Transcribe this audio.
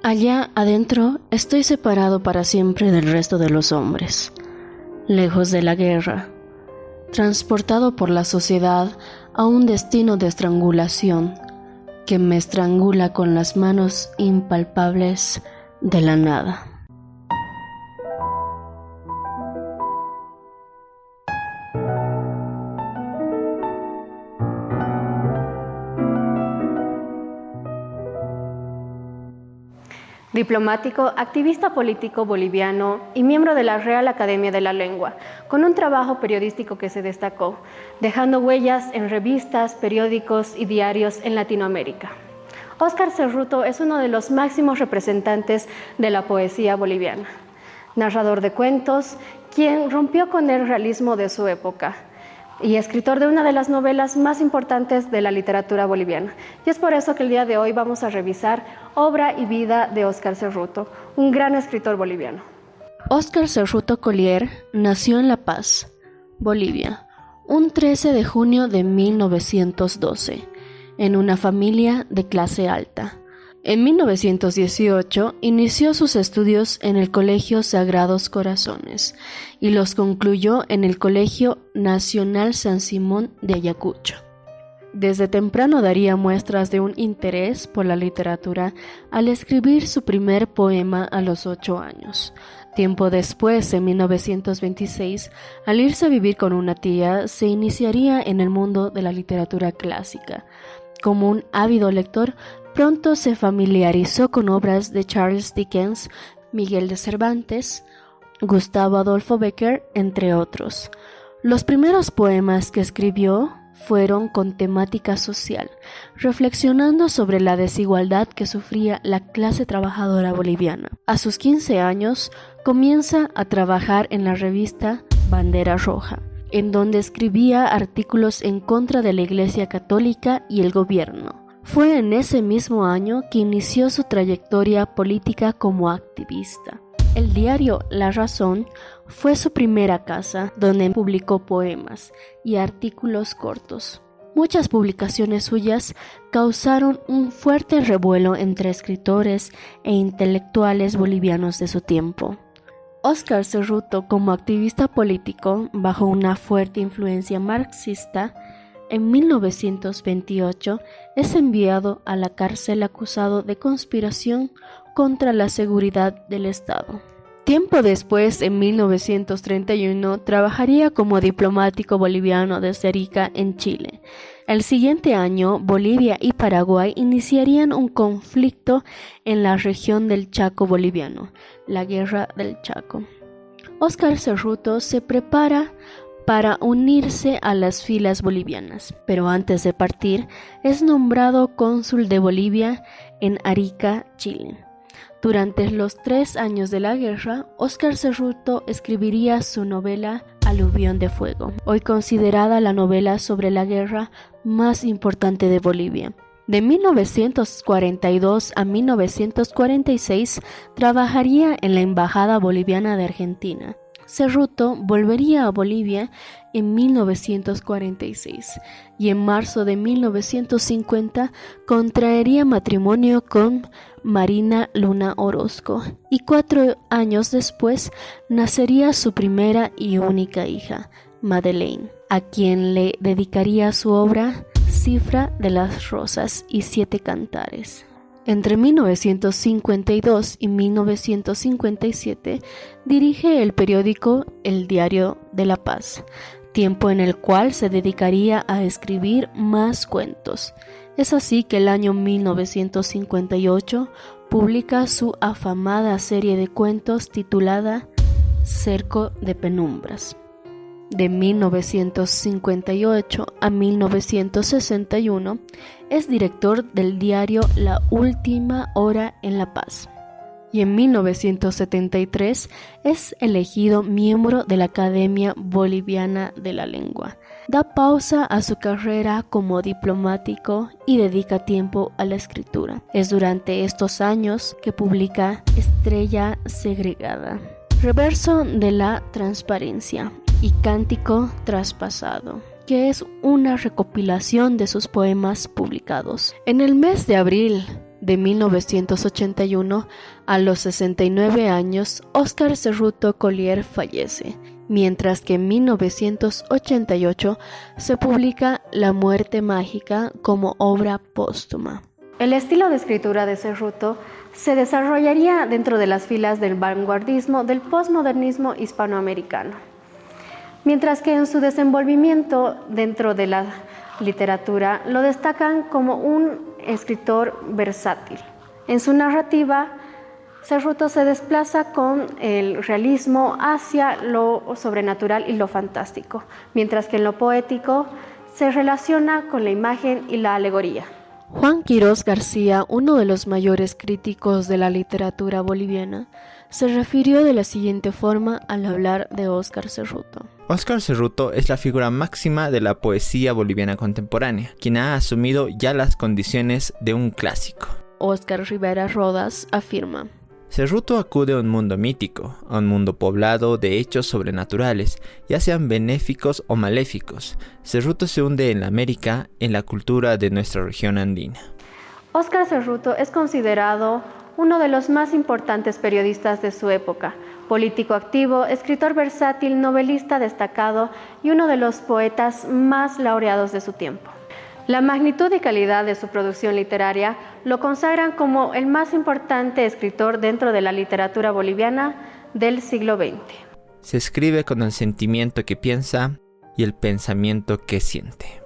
Allá adentro estoy separado para siempre del resto de los hombres, lejos de la guerra, transportado por la sociedad a un destino de estrangulación que me estrangula con las manos impalpables de la nada. Diplomático, activista político boliviano y miembro de la Real Academia de la Lengua, con un trabajo periodístico que se destacó, dejando huellas en revistas, periódicos y diarios en Latinoamérica. Óscar Cerruto es uno de los máximos representantes de la poesía boliviana, narrador de cuentos, quien rompió con el realismo de su época, y escritor de una de las novelas más importantes de la literatura boliviana. Y es por eso que el día de hoy vamos a revisar obra y vida de Óscar Cerruto, un gran escritor boliviano. Óscar Cerruto Collier nació en La Paz, Bolivia, un 13 de junio de 1912, en una familia de clase alta. En 1918 inició sus estudios en el Colegio Sagrados Corazones y los concluyó en el Colegio Nacional San Simón de Ayacucho. Desde temprano daría muestras de un interés por la literatura al escribir su primer poema a los 8 años. Tiempo después, en 1926, al irse a vivir con una tía, se iniciaría en el mundo de la literatura clásica. Como un ávido lector, pronto se familiarizó con obras de Charles Dickens, Miguel de Cervantes, Gustavo Adolfo Bécquer, entre otros. Los primeros poemas que escribió fueron con temática social, reflexionando sobre la desigualdad que sufría la clase trabajadora boliviana. A sus 15 años comienza a trabajar en la revista Bandera Roja, en donde escribía artículos en contra de la Iglesia Católica y el gobierno. Fue en ese mismo año que inició su trayectoria política como activista. El diario La Razón fue su primera casa donde publicó poemas y artículos cortos. Muchas publicaciones suyas causaron un fuerte revuelo entre escritores e intelectuales bolivianos de su tiempo. Óscar Cerruto, como activista político bajo una fuerte influencia marxista, en 1928 es enviado a la cárcel acusado de conspiración contra la seguridad del Estado. Tiempo después, en 1931, trabajaría como diplomático boliviano desde Arica, en Chile. El siguiente año, Bolivia y Paraguay iniciarían un conflicto en la región del Chaco boliviano, la Guerra del Chaco. Óscar Cerruto se prepara para unirse a las filas bolivianas, pero antes de partir es nombrado cónsul de Bolivia en Arica, Chile. Durante los 3 años de la guerra, Óscar Cerruto escribiría su novela Aluvión de Fuego, hoy considerada la novela sobre la guerra más importante de Bolivia. De 1942 a 1946 trabajaría en la Embajada Boliviana de Argentina. Cerruto volvería a Bolivia en 1946 y en marzo de 1950 contraería matrimonio con Marina Luna Orozco y 4 años después nacería su primera y única hija, Madeleine, a quien le dedicaría su obra Cifra de las Rosas y 7 Cantares. Entre 1952 y 1957 dirige el periódico El Diario de La Paz, tiempo en el cual se dedicaría a escribir más cuentos. Es así que el año 1958 publica su afamada serie de cuentos titulada Cerco de Penumbras. De 1958 a 1961 es director del diario La Última Hora en La Paz y en 1973 es elegido miembro de la Academia Boliviana de la Lengua. Da pausa a su carrera como diplomático y dedica tiempo a la escritura. Es durante estos años que publica Estrella Segregada, Reverso de la Transparencia y Cántico Traspasado, que es una recopilación de sus poemas publicados. En el mes de abril de 1981, a los 69 años, Óscar Cerruto Collier fallece, mientras que en 1988 se publica La muerte mágica como obra póstuma. El estilo de escritura de Cerruto se desarrollaría dentro de las filas del vanguardismo del posmodernismo hispanoamericano, mientras que en su desenvolvimiento dentro de la literatura lo destacan como un escritor versátil. En su narrativa, Cerruto se desplaza con el realismo hacia lo sobrenatural y lo fantástico, mientras que en lo poético se relaciona con la imagen y la alegoría. Juan Quirós García, uno de los mayores críticos de la literatura boliviana, se refirió de la siguiente forma al hablar de Óscar Cerruto. Óscar Cerruto es la figura máxima de la poesía boliviana contemporánea, quien ha asumido ya las condiciones de un clásico. Óscar Rivera Rodas afirma: Cerruto acude a un mundo mítico, a un mundo poblado de hechos sobrenaturales, ya sean benéficos o maléficos. Cerruto se hunde en la América, en la cultura de nuestra región andina. Óscar Cerruto es considerado uno de los más importantes periodistas de su época, político activo, escritor versátil, novelista destacado y uno de los poetas más laureados de su tiempo. La magnitud y calidad de su producción literaria lo consagran como el más importante escritor dentro de la literatura boliviana del siglo XX. Se escribe con el sentimiento que piensa y el pensamiento que siente.